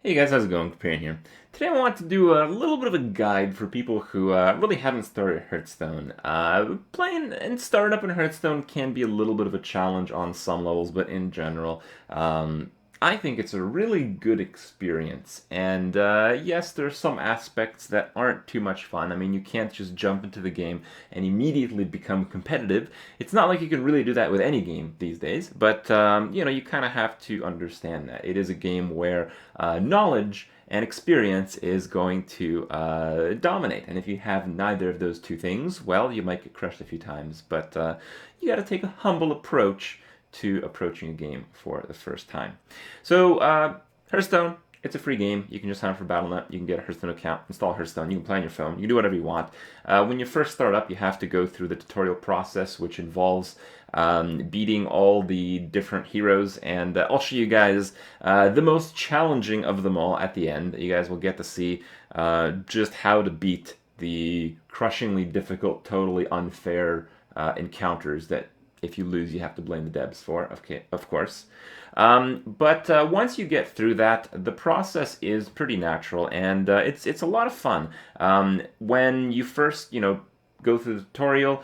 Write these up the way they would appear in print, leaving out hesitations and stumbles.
Hey guys, how's it going? Comparing here. Today I want to do a little bit of a guide for people who really haven't started Hearthstone. Playing and starting up in Hearthstone can be a little bit of a challenge on some levels, but in general, I think it's a really good experience. And yes, there are some aspects that aren't too much fun. I mean, you can't just jump into the game and immediately become competitive. It's not like you can really do that with any game these days, but you kind of have to understand that. It is a game where knowledge and experience is going to dominate. And if you have neither of those two things, well, you might get crushed a few times. But you got to take a humble approach to approaching a game for the first time. So, Hearthstone, it's a free game. You can just sign up for Battle.net. You can get a Hearthstone account, install Hearthstone. You can play on your phone. You can do whatever you want. When you first start up, you have to go through the tutorial process, which involves beating all the different heroes. And I'll show you guys the most challenging of them all at the end. You guys will get to see just how to beat the crushingly difficult, totally unfair encounters that if you lose, you have to blame the devs for, okay, of course. But once you get through that, the process is pretty natural, and it's a lot of fun. When you first, go through the tutorial,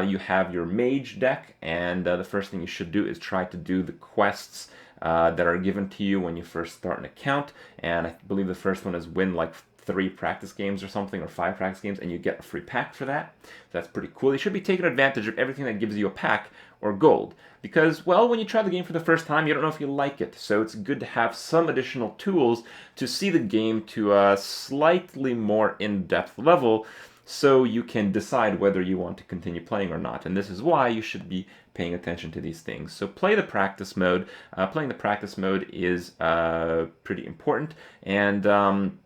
you have your mage deck, and the first thing you should do is try to do the quests that are given to you when you first start an account. And I believe the first one is win like 3 practice games or something, or 5 practice games, and you get a free pack for that. So that's pretty cool. You should be taking advantage of everything that gives you a pack or gold, because, well, when you try the game for the first time, you don't know if you like it. So it's good to have some additional tools to see the game to a slightly more in-depth level, so you can decide whether you want to continue playing or not. And this is why you should be paying attention to these things. So play the practice mode. Playing the practice mode is pretty important, and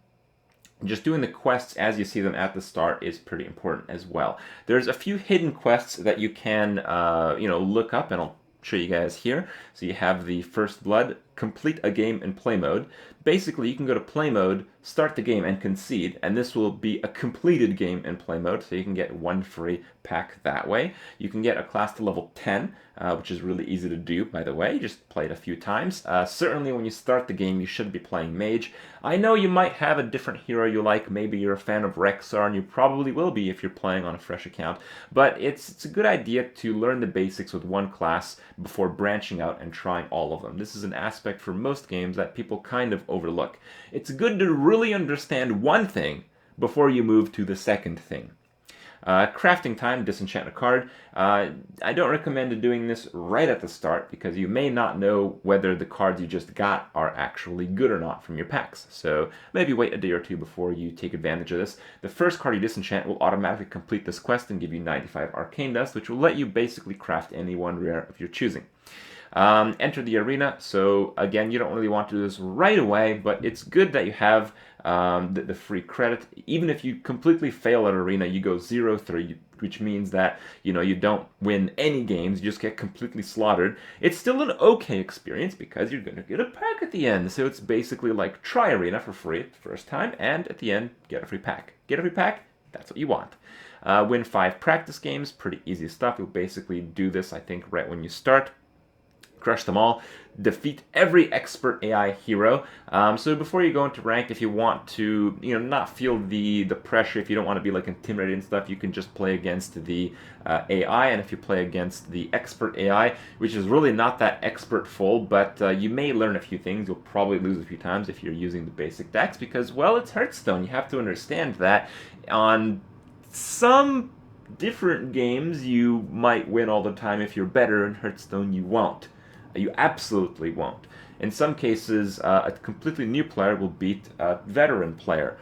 just doing the quests as you see them at the start is pretty important as well. There's a few hidden quests that you can, look up, and I'll show you guys here. So you have the First Blood, complete a game in play mode. Basically, you can go to play mode, start the game, and concede, and this will be a completed game in play mode, so you can get 1 free pack that way. You can get a class to level 10, which is really easy to do, by the way. You just play it a few times. Certainly, when you start the game, you should be playing Mage. I know you might have a different hero you like. Maybe you're a fan of Rexar, and you probably will be if you're playing on a fresh account, but it's a good idea to learn the basics with one class before branching out and trying all of them. This is an aspect for most games that people kind of overlook. It's good to really understand one thing before you move to the second thing. Crafting time, disenchant a card. I don't recommend doing this right at the start because you may not know whether the cards you just got are actually good or not from your packs. So maybe wait a day or two before you take advantage of this. The first card you disenchant will automatically complete this quest and give you 95 arcane dust, which will let you basically craft any one rare of your choosing. Enter the arena. So again, you don't really want to do this right away, but it's good that you have the free credit. Even if you completely fail at arena, you go 0-3, which means that you don't win any games. You just get completely slaughtered. It's still an okay experience because you're going to get a pack at the end. So it's basically like try arena for free the first time, and at the end get a free pack. Get a free pack. That's what you want. Win 5 practice games. Pretty easy stuff. You'll basically do this, I think, right when you start. Crush them all, defeat every expert AI hero. So before you go into rank, if you want to, not feel the pressure, if you don't want to be like intimidated and stuff, you can just play against the AI. And if you play against the expert AI, which is really not that expert full, but you may learn a few things. You'll probably lose a few times if you're using the basic decks because, well, it's Hearthstone. You have to understand that on some different games you might win all the time. If you're better in Hearthstone, you won't. You absolutely won't. In some cases, a completely new player will beat a veteran player,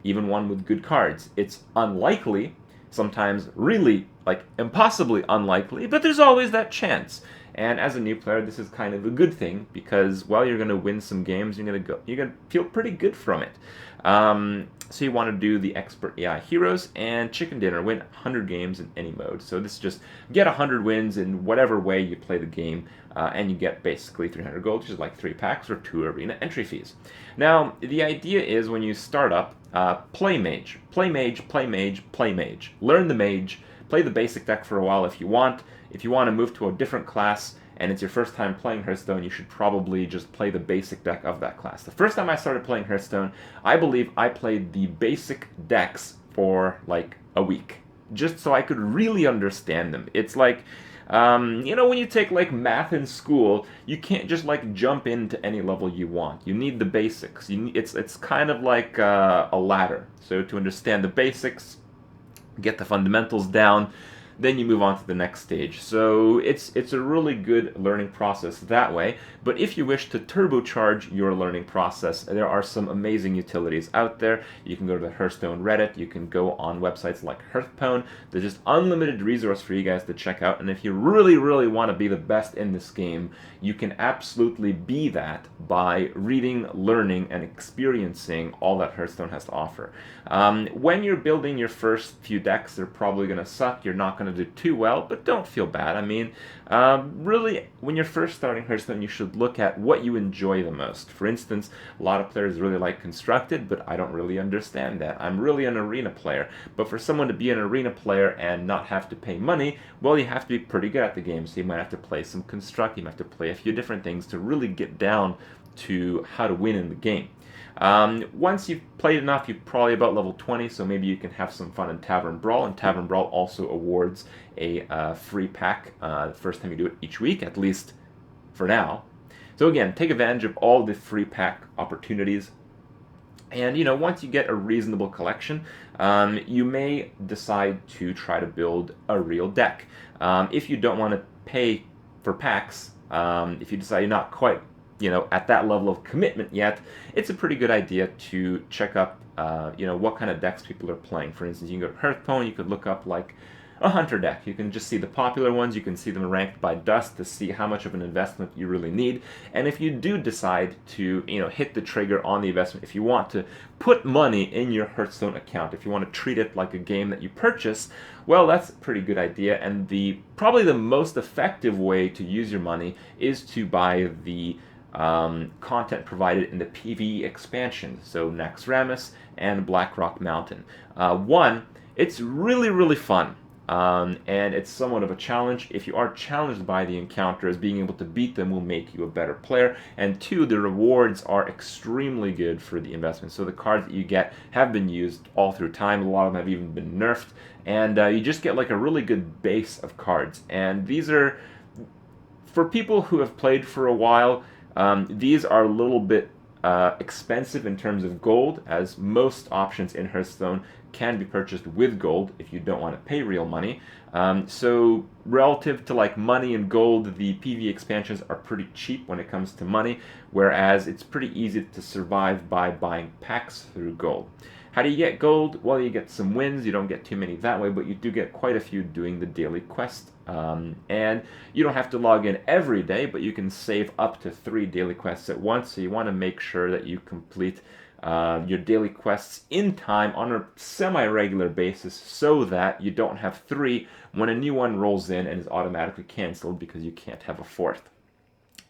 even one with good cards. It's unlikely, sometimes really, impossibly unlikely, but there's always that chance. And as a new player, this is kind of a good thing because, well, you're going to win some games. You're going to feel pretty good from it. So you want to do the expert AI heroes and chicken dinner, win 100 games in any mode. So this is just get 100 wins in whatever way you play the game, and you get basically 300 gold, which is like 3 packs or 2 arena entry fees. Now, the idea is when you start up, play mage, play mage, play mage, play mage. Learn the mage, play the basic deck for a while if you want. If you want to move to a different class and it's your first time playing Hearthstone, you should probably just play the basic deck of that class. The first time I started playing Hearthstone, I believe I played the basic decks for like a week, just so I could really understand them. It's like, you know, when you take like math in school, you can't just like jump into any level you want. You need the basics. It's kind of like a ladder. So to understand the basics, get the fundamentals down, then you move on to the next stage. So it's a really good learning process that way. But if you wish to turbocharge your learning process, there are some amazing utilities out there. You can go to the Hearthstone Reddit. You can go on websites like Hearthstone. There's just unlimited resource for you guys to check out. And if you really, really want to be the best in this game, you can absolutely be that by reading, learning, and experiencing all that Hearthstone has to offer. When you're building your first few decks, they're probably going to suck. You're not going to do too well, but don't feel bad. I mean, really, when you're first starting Hearthstone, you should look at what you enjoy the most. For instance, a lot of players really like Constructed, but I don't really understand that. I'm really an arena player. But for someone to be an arena player and not have to pay money, well, you have to be pretty good at the game. So you might have to play some Construct, you might have to play a few different things to really get down to how to win in the game. Once you've played enough, you're probably about level 20, so maybe you can have some fun in Tavern Brawl. And Tavern Brawl also awards a free pack the first time you do it each week, at least for now. So again, take advantage of all the free pack opportunities. And, you know, once you get a reasonable collection, you may decide to try to build a real deck. If you don't want to pay for packs, if you decide you're not quite, you know, at that level of commitment yet, it's a pretty good idea to check up, you know, what kind of decks people are playing. For instance, you can go to Hearthstone, you could look up like a hunter deck. You can just see the popular ones, you can see them ranked by dust to see how much of an investment you really need. And if you do decide to, you know, hit the trigger on the investment, if you want to put money in your Hearthstone account, if you want to treat it like a game that you purchase, well, that's a pretty good idea. And probably the most effective way to use your money is to buy the content provided in the PvE expansion, so next Ramus and Blackrock Mountain. It's really, really fun. And it's somewhat of a challenge. If you are challenged by the encounters, being able to beat them will make you a better player. And two, the rewards are extremely good for the investment. So the cards that you get have been used all through time. A lot of them have even been nerfed. And you just get like a really good base of cards. And these are, for people who have played for a while, these are a little bit expensive in terms of gold, as most options in Hearthstone can be purchased with gold if you don't want to pay real money. So relative to like money and gold, the PvE expansions are pretty cheap when it comes to money, whereas it's pretty easy to survive by buying packs through gold. How do you get gold? Well, you get some wins. You don't get too many that way, but you do get quite a few doing the daily quest. And you don't have to log in every day, but you can save up to 3 daily quests at once. So you want to make sure that you complete your daily quests in time on a semi-regular basis so that you don't have 3 when a new one rolls in and is automatically canceled because you can't have a 4th.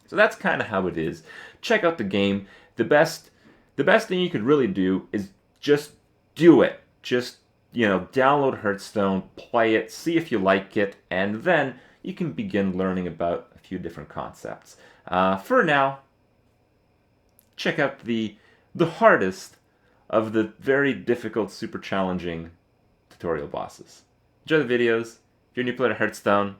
So that's kind of how it is. Check out the game. The best thing you could really do is just do it. Just, you know, download Hearthstone, play it, see if you like it, and then you can begin learning about a few different concepts. For now, check out the hardest of the very difficult, super challenging tutorial bosses. Enjoy the videos. If you're a new player to Hearthstone,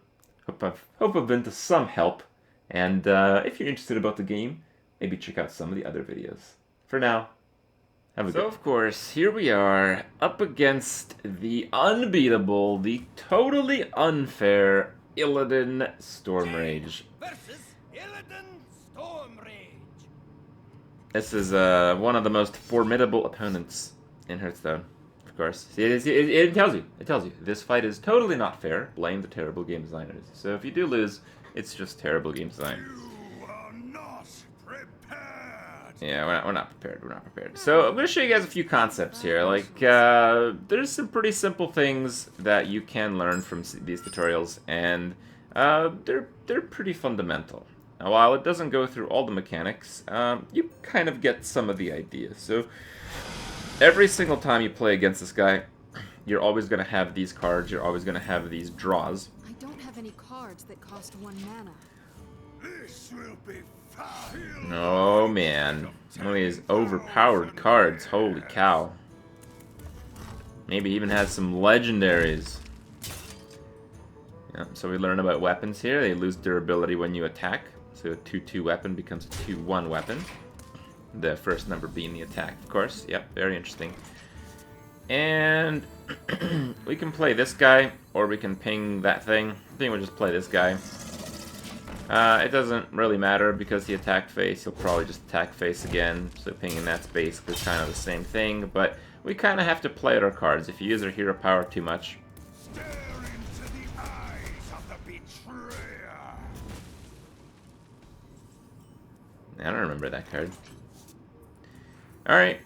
hope I've been to some help. And if you're interested about the game, maybe check out some of the other videos. For now, so, of course, here we are, up against the unbeatable, the totally unfair Illidan Stormrage. Versus Illidan Stormrage. This is one of the most formidable opponents in Hearthstone, of course. See, it tells you. It tells you. This fight is totally not fair. Blame the terrible game designers. So if you do lose, it's just terrible game design. Yeah, we're not prepared. We're not prepared. So I'm going to show you guys a few concepts here. Like, there's some pretty simple things that you can learn from these tutorials, and they're pretty fundamental. Now, while it doesn't go through all the mechanics, you kind of get some of the ideas. So every single time you play against this guy, you're always going to have these cards. You're always going to have these draws. I don't have any cards that cost 1 mana. This will be fun. Oh man. One of these overpowered cards. Holy cow. Maybe even has some legendaries. Yep, so we learn about weapons here. They lose durability when you attack. So a 2-2 weapon becomes a 2-1 weapon. The first number being the attack, of course. Yep, very interesting. And we can play this guy, or we can ping that thing. I think we'll just play this guy. It doesn't really matter because he attacked face. He'll probably just attack face again. So pinging that's basically kind of the same thing. But we kind of have to play out our cards. If you use our hero power too much. Stare into the eyes of the betrayer. I don't remember that card. Alright.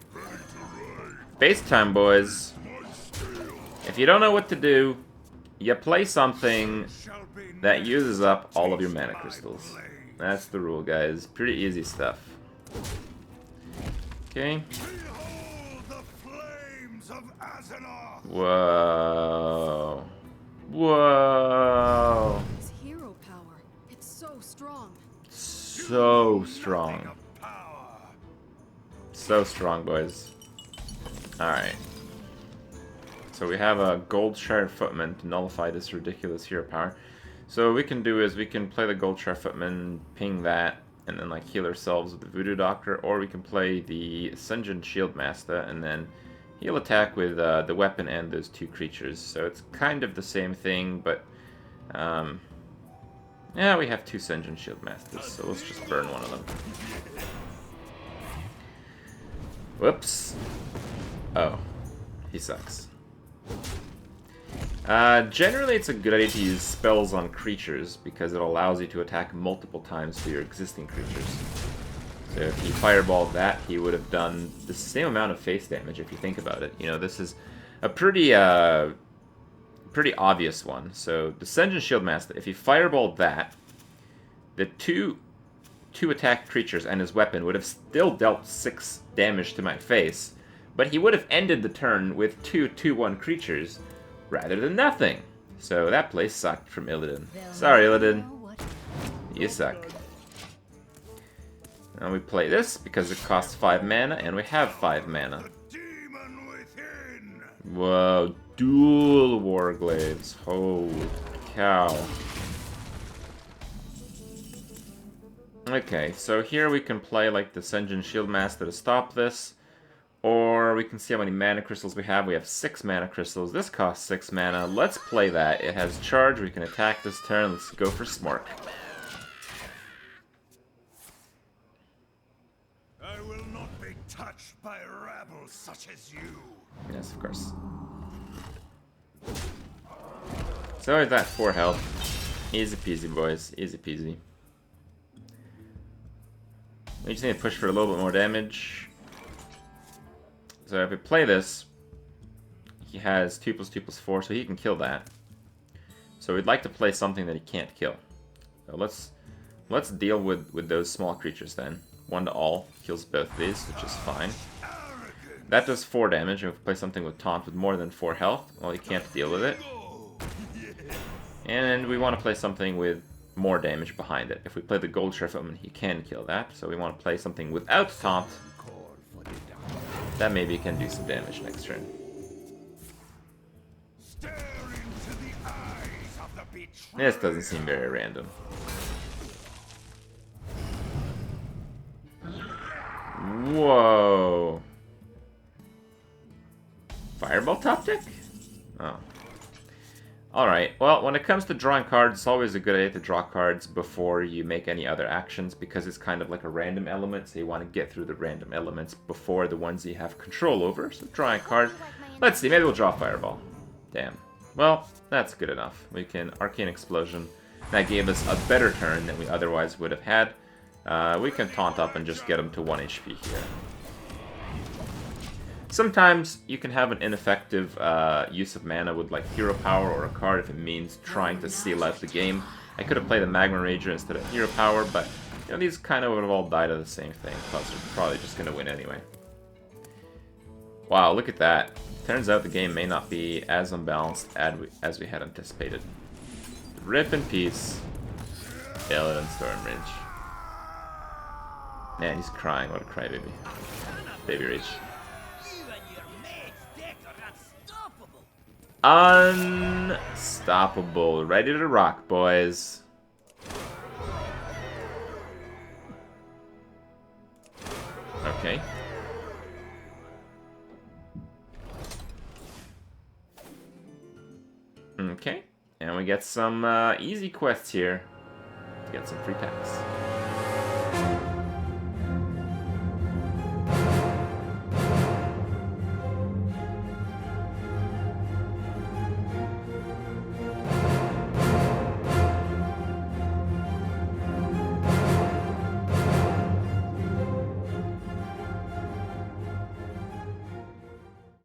Base time, boys. If you don't know what to do, you play something that uses up all of your mana crystals. That's the rule, guys. Pretty easy stuff. Okay. Whoa. Whoa. His hero power. It's so strong. So strong. So strong, boys. Alright. So we have a gold shard footman to nullify this ridiculous hero power. So what we can do is we can play the gold shard footman, ping that, and then like heal ourselves with the voodoo doctor, or we can play the Ascension Shield Master and then he'll attack with the weapon and those two creatures. So it's kind of the same thing, but yeah, we have two Ascension Shield Masters, so let's just burn one of them. Whoops. Oh, he sucks. Generally, it's a good idea to use spells on creatures because it allows you to attack multiple times for your existing creatures. So if he fireballed that, he would have done the same amount of face damage if you think about it. You know, this is a pretty obvious one. So the Ascension Shield Master, if he fireballed that, the two attack creatures and his weapon would have still dealt 6 damage to my face, but he would have ended the turn with 2/2/1 creatures rather than nothing. So that play sucked from Illidan. Sorry, Illidan. You suck. Now we play this because it costs 5 mana, and we have 5 mana. Whoa, dual Warglaives. Holy cow. Okay, so here we can play like the Ascension Shield Master to stop this. Or we can see how many mana crystals we have. We have 6 mana crystals. This costs 6 mana. Let's play that. It has charge. We can attack this turn. Let's go for Smork. I will not be touched by rabble such as you. Yes, of course. So with that 4 health. Easy peasy, boys. Easy peasy. We just need to push for a little bit more damage. So if we play this, he has 2+2+4, so he can kill that. So we'd like to play something that he can't kill. So let's deal with those small creatures then. 1 to all, kills both of these, which is fine. That does 4 damage, and if we play something with taunt with more than 4 health, well, he can't deal with it. And we want to play something with more damage behind it. If we play the Gold Sheriff Omen, he can kill that, so we want to play something without taunt. That maybe can do some damage next turn. This doesn't seem very random. Whoa. Fireball top deck? Oh. Alright, well, when it comes to drawing cards, it's always a good idea to draw cards before you make any other actions, because it's kind of like a random element, so you want to get through the random elements before the ones you have control over. So drawing a card, let's see, maybe we'll draw Fireball. Damn. Well, that's good enough. We can Arcane Explosion. That gave us a better turn than we otherwise would have had. We can taunt up and just get him to 1 HP here. Sometimes you can have an ineffective use of mana with like Hero Power or a card if it means trying to seal out the game. I could have played a Magma Rager instead of Hero Power, but you know, these kind of would have all died of the same thing, plus we're probably just going to win anyway. Wow, look at that. Turns out the game may not be as unbalanced as we had anticipated. Rip in peace. Illidan Stormrage. Man, he's crying. What a crybaby. Baby rage. Unstoppable. Ready to rock, boys. Okay. Okay. And we get some easy quests here to get some free packs.